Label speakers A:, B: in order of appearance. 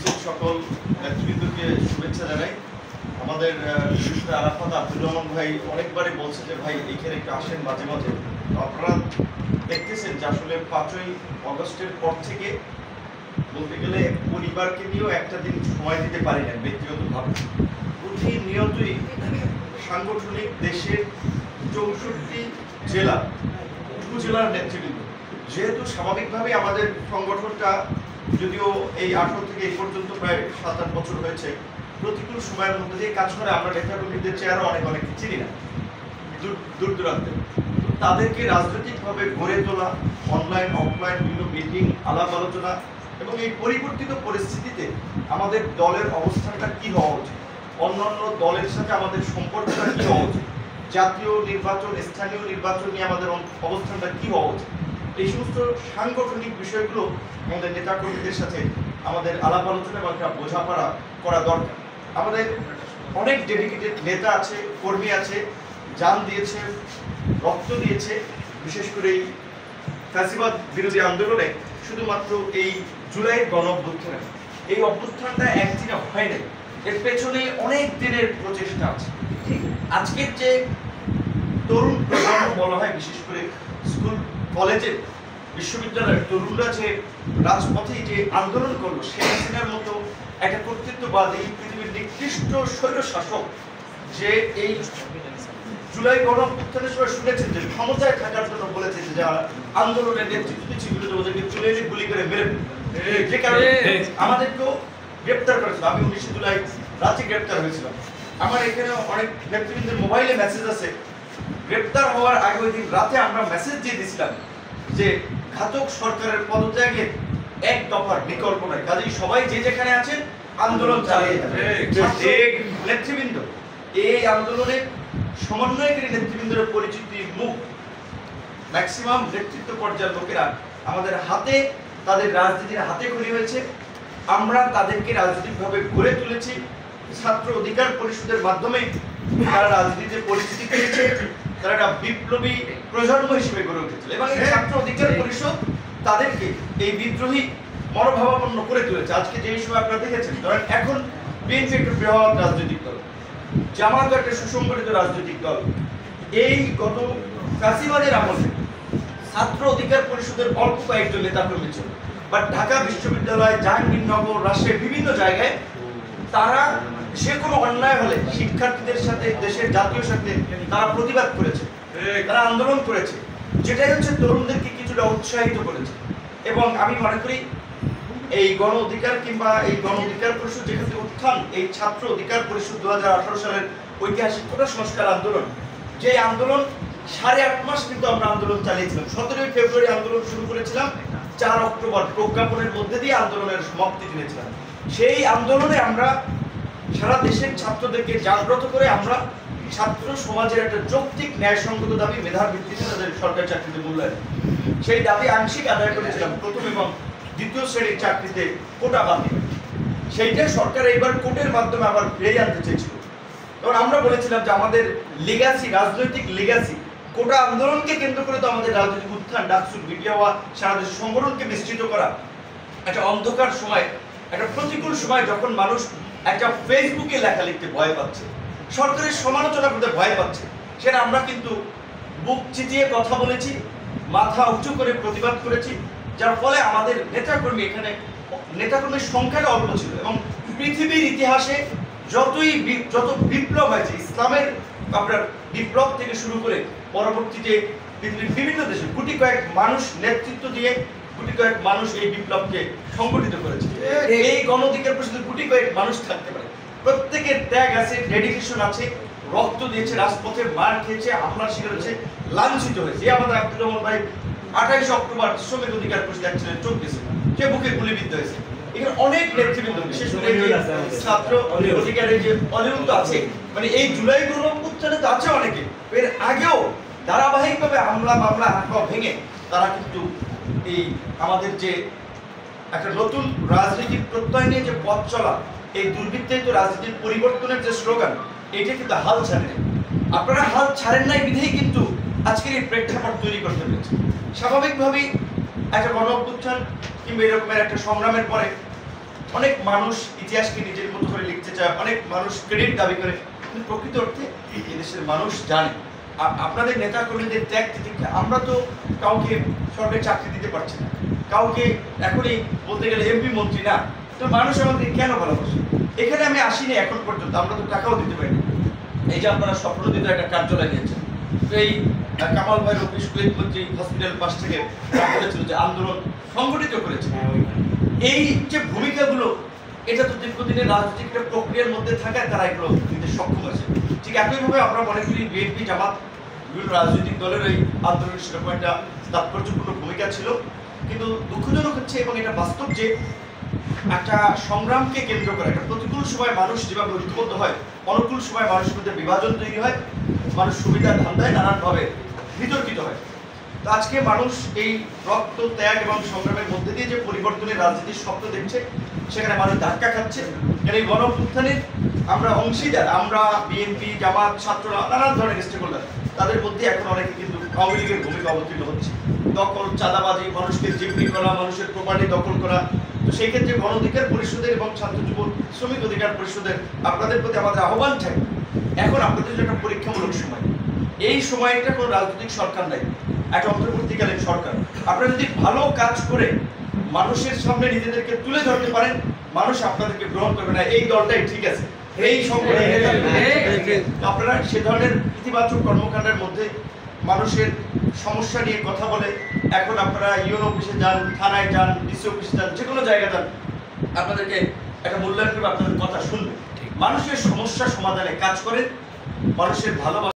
A: উপস্থিত সকল নেতৃবৃন্দকে শুভেচ্ছা জানাই। আমাদের বিশিষ্ট আরাফাত আব্দুর রহমান ভাই অনেকবারই বলছে যে ভাই এখানে একটু আসেন মাঝে মাঝে। আপনারা দেখতেছেন যে আসলে 5ই অগস্টের পর থেকে বলতে গেলে পরিবারকে নিয়েও একটা দিন সময় দিতে পারি না ব্যক্তিগতভাবে। প্রতিনিয়তই সাংগঠনিক দেশের 64 জেলা উপজেলার নেতৃবৃন্দ, যেহেতু স্বাভাবিকভাবেই আমাদের সংগঠনটা যদিও এই 18 থেকে এই পর্যন্ত প্রায় 7-8 বছর হয়েছে, প্রতিকূল সময়ের মধ্যে দিয়ে কাজ করে। আমরা নেতাকর্মীদের চেহারা অনেকে চিনি না দূর দূরান্তে। তাদেরকে রাজনৈতিকভাবে গড়ে তোলা, অনলাইন অফলাইন বিভিন্ন মিটিং, আলাপ আলোচনা এবং এই পরিবর্তিত পরিস্থিতিতে আমাদের দলের অবস্থানটা কী হওয়া উচিত, অন্যান্য দলের সাথে আমাদের সম্পর্কটা কী হওয়া উচিত, জাতীয় নির্বাচন স্থানীয় নির্বাচন নিয়ে আমাদের অবস্থানটা কী হওয়া উচিত, এই সমস্ত সাংগঠনিক বিষয়গুলো আমাদের নেতাকর্মীদের সাথে আমাদের আলাপ আলোচনা বা একটা বোঝাপড়া করা দরকার। আমাদের অনেক ডেডিকেটেড নেতা আছে, কর্মী আছে, জান দিয়েছে, রক্ত দিয়েছে, বিশেষ করে এই ফ্যাসিবাদ বিরোধী আন্দোলনে। শুধুমাত্র এই জুলাইয়ের গণ অভ্যুত্থানে, এই অভ্যুত্থানটা একদিনে হয় নাই, এর পেছনে অনেক দিনের প্রচেষ্টা আছে। ঠিক আজকের যে তরুণ প্রজন্ম বলা হয়, বিশেষ করে স্কুল কলেজে বিশ্ববিদ্যালয়ের তরুণরা যে রাজপথে যে আন্দোলন করলো, শেখ হাসিনার মতো একটা কর্তৃত্ববাদী পৃথিবীর নিকৃষ্ট স্বৈর শাসক যে এই জুলাই গণ অভ্যুত্থানের সময় শুনেছেন যে ক্ষমতায় থাকার জন্য বলেছে যে যারা আন্দোলনের নেতৃত্ব দিচ্ছে ওদেরকে চলে এনে গুলি করে মেরে, যে কারণে আমাদেরকেও গ্রেপ্তার করেছিল। আমি 19 জুলাই রাতে গ্রেপ্তার হয়েছিলাম। আমার এখানে অনেক নেতৃবৃন্দের মোবাইলে মেসেজ আছে। গ্রেপ্তার হওয়ার আগে ওই দিন রাতে আমরা মেসেজ দিয়ে দিয়েছিলাম যে ঘাতক সরকারের পদত্যাগের এক দফার বিকল্প নয়, কাজেই সবাই যে যেখানে আছেন আন্দোলন চালিয়ে যাবেন। নেতৃবৃন্দ এই আন্দোলনে সমন্বয়কারী নেতৃবৃন্দের পরিচিতি মুখ ম্যাক্সিমাম নেতৃত্ব পর্যায়ের লোকেরা আমাদের হাতে, তাদের রাজনীতির হাতে খড়ি হয়েছে। আমরা তাদেরকে রাজনৈতিকভাবে গড়ে তুলেছি। ছাত্র অধিকার পরিষদের মাধ্যমে তারা রাজনীতিতে পরিচিতি পেয়েছে, তারা একটা বিপ্লবী প্রজন্ম হিসেবে গড়ে উঠেছিল এবং এই ছাত্র অধিকার পরিষদ তাদেরকে এই বিদ্রোহী মনোভাবাপন্ন করে তুলেছে। আজকে যে সময় আপনারা দেখেছেন, ধরেন এখন বিএনপি একটা বৃহৎ রাজনৈতিক দল, জামাত একটা সুসংগঠিত রাজনৈতিক দল। এই গত ফ্যাসিবাদের আমলে ছাত্র অধিকার পরিষদের অল্প কয়েকজন নেতাকর্মী ছিল, বাট ঢাকা বিশ্ববিদ্যালয়, জাহাঙ্গীরনগর, রাজশাহীর বিভিন্ন জায়গায় তারা যে কোনো অন্যায় হলে শিক্ষার্থীদের সাথে, দেশের জাতীয় সাথে তারা প্রতিবাদ করেছে, তারা আন্দোলন করেছে, যেটাই হচ্ছে তরুণদেরকে কিছুটা উৎসাহিত করেছে। এবং আমি মনে করি এই গণ অধিকার কিংবা এই গণ অধিকার পরিষদ যেখান থেকে উত্থান, এই ছাত্র অধিকার পরিষদ 2018 সালের ঐতিহাসিক কোটা সংস্কার আন্দোলন, যে আন্দোলন 8.5 মাস কিন্তু আমরা আন্দোলন চালিয়েছিলাম। 17 ফেব্রুয়ারি আন্দোলন শুরু করেছিলাম, 4 অক্টোবর প্রজ্ঞাপনের মধ্যে দিয়ে আন্দোলনের সমাপ্তি টেনেছিলাম। সেই আন্দোলনে আমরা সারা দেশের ছাত্রদেরকে জাগ্রত করে আমরা ছাত্র সমাজের একটা যৌক্তিক ন্যায়সঙ্গত দাবি, মেধার ভিত্তিতে তাদের সরকারি চাকরিতে মূল্যায়ন, সেই দাবি আংশিক আদায় করেছিলাম। প্রথম এবং দ্বিতীয় শ্রেণীর চাকরিতে কোটা বাতিল, সেইটা সরকার এইবার কোর্টের মাধ্যমে আবার ফিরিয়ে আনতে চেয়েছিল। তখন আমরা বলেছিলাম যে আমাদের লিগ্যাসি, রাজনৈতিক লিগ্যাসি, কোটা আন্দোলনকে কেন্দ্র করে তো আমাদের রাজনৈতিক উত্থান, ডাকসুর বিডিআ হওয়া, সারা দেশের সংগঠনকে বিস্তৃত করা, একটা অন্ধকার সময়, একটা প্রতিকূল সময় যখন মানুষ একটা ফেসবুকে লেখা লিখতে ভয় পাচ্ছে, সরকারের সমালোচনা করতে ভয় পাচ্ছে, সেটা আমরা কিন্তু বুক চিতিয়ে কথা বলেছি, মাথা উঁচু করে প্রতিবাদ করেছি, যার ফলে আমাদের নেতাকর্মী, এখানে নেতাকর্মীর সংখ্যাটা অল্প ছিল। এবং পৃথিবীর ইতিহাসে যত বিপ্লব হয়েছে, ইসলামের আপনার বিপ্লব থেকে শুরু করে পরবর্তীতে পৃথিবীর বিভিন্ন দেশে গুটি কয়েক মানুষ নেতৃত্ব দিয়ে গুটি কয়েক মানুষ এই বিপ্লবকে সংগঠিত করেছে। এই গণ অধিকার পরিষদে গুটি কয়েক মানুষ থাকতে পারে, প্রত্যেকের ত্যাগ আছে, ডেডিকেশন আছে, রক্ত দিয়েছে, রাজপথে মার খেয়েছে, হামলার শিকার হয়েছে, লাঞ্ছিত হয়েছে। আমাদের আব্দুর রহমান ভাই 28 অক্টোবর শ্রমিক অধিকার পরিষদ অ্যাকশনের চোখ গেছে, সে বুকে গুলিবিদ্ধ হয়েছে। এখানে অনেক নেতৃবৃন্দ, বিশেষ করে ছাত্র অধিকারের যে অনিরুদ্ধ আছে, মানে এই জুলাই গণ অভ্যুত্থানে তো আছে অনেকে, এর আগেও ধারাবাহিকভাবে হামলা মামলা হাত ভেঙে তারা কিন্তু এই আমাদের যে একটা নতুন রাজনীতির প্রত্যয় নিয়ে যে পথ চলা, এই দুর্বৃত্তায়িত রাজনীতির পরিবর্তনের যে স্লোগান, এটা কিন্তু হাল ছাড়েন। আপনারা হাল ছাড়েন নাই বিধেই কিন্তু আজকের এই প্রেক্ষাপট তৈরি করতে পেরেছে। স্বাভাবিকভাবেই একটা গণ অভ্যুত্থান কিংবা এরকমের একটা সংগ্রামের পরে অনেক মানুষ ইতিহাসকে নিজের মতো করে লিখতে চায়, অনেক মানুষ ক্রেডিট দাবি করে, কিন্তু প্রকৃত অর্থে এই দেশের মানুষ জানে আপনাদের নেতা কর্মীদের ত্যাগ তিতিক্ষা। আমরা তো কাউকে সরকারি চাকরি দিতে পারছি না, কাউকে এখনই বলতে গেলে এমপি মন্ত্রী না, তো মানুষ আমাদের কেন ভালোবাসে? এখানে আমি আসিনি এখন পর্যন্ত, আমরা তো টাকাও দিতে পারিনি। এই যে আপনারা স্বপ্নদিত একটা কার্যালয় নিয়েছেন, তো এই কামাল ভাইয়ের অফিস মন্ত্রী হসপিটাল পাশ থেকে বলেছিল যে আন্দোলন সংগঠিত করেছে। এই যে ভূমিকাগুলো, এটা তো দীর্ঘদিনের রাজনৈতিক একটা প্রক্রিয়ার মধ্যে থাকায় তারা এগুলো দিতে সক্ষম আছে। ঠিক একইভাবে আমরা মনে করি বিএনপি জামাত বিভিন্ন রাজনৈতিক দলের এই আন্দোলনের সেরকম একটা তাৎপর্যপূর্ণ ভূমিকা ছিল, কিন্তু দুঃখজনক হচ্ছে এবং এটা বাস্তব যে একটা সংগ্রামকে কেন্দ্র করে একটা প্রতিকূল সময় মানুষ যেভাবে ঐক্যবদ্ধ হয়, অনুকূল সময় মানুষের মধ্যে বিভাজন তৈরি হয়, মানুষ সুবিধার ধান্দায় নানানভাবে বিতর্কিত হয়। তো আজকে মানুষ এই রক্ত ত্যাগ এবং সংগ্রামের মধ্যে দিয়ে যে পরিবর্তনের রাজনীতির স্বপ্ন দেখছে, সেখানে মানুষ ধাক্কা খাচ্ছে। কারণ এই গণঅভ্যুত্থানের আমরা অংশীদার, আমরা বিএনপি জামাত ছাত্ররা নানান ধরনের স্টেকহোল্ডার, তাদের মধ্যে এখন অনেকে কিন্তু আওয়ামী লীগের ভূমিকা অবতীর্ণ হচ্ছে। দখল, চাঁদাবাজি, মানুষকে জিম্মি করা, মানুষের প্রপার্টি দখল করা। তো সেই ক্ষেত্রে গণ অধিকার পরিষদের এবং ছাত্র যুব শ্রমিক অধিকার পরিষদের আপনাদের প্রতি আমাদের আহ্বান থাকবে, এখন আপনাদের জন্য একটা পরীক্ষামূলক সময়। এই সময়টা কোনো রাজনৈতিক সরকার নাই, একটা অন্তর্বর্তীকালীন সরকার। আপনারা যদি ভালো কাজ করে মানুষের সামনে নিজেদেরকে তুলে ধরতে পারেন, মানুষ আপনাদেরকে গ্রহণ করবে না এই দলটাই ঠিক আছে, এই সংগঠন। আপনারা সে ধরনের ইতিবাচক কর্মকাণ্ডের মধ্যে মানুষের সমস্যা নিয়ে কথা বলে, এখন আপনারা ইউএন অফিসে যান, থানায় যান, ডিসি অফিসে যান, যে কোনো জায়গায় যান, আপনাদেরকে একটা মূল্যায়ন করবে, আপনাদের কথা শুনবে। মানুষের সমস্যা সমাধানে কাজ করেন, মানুষের ভালোবাসা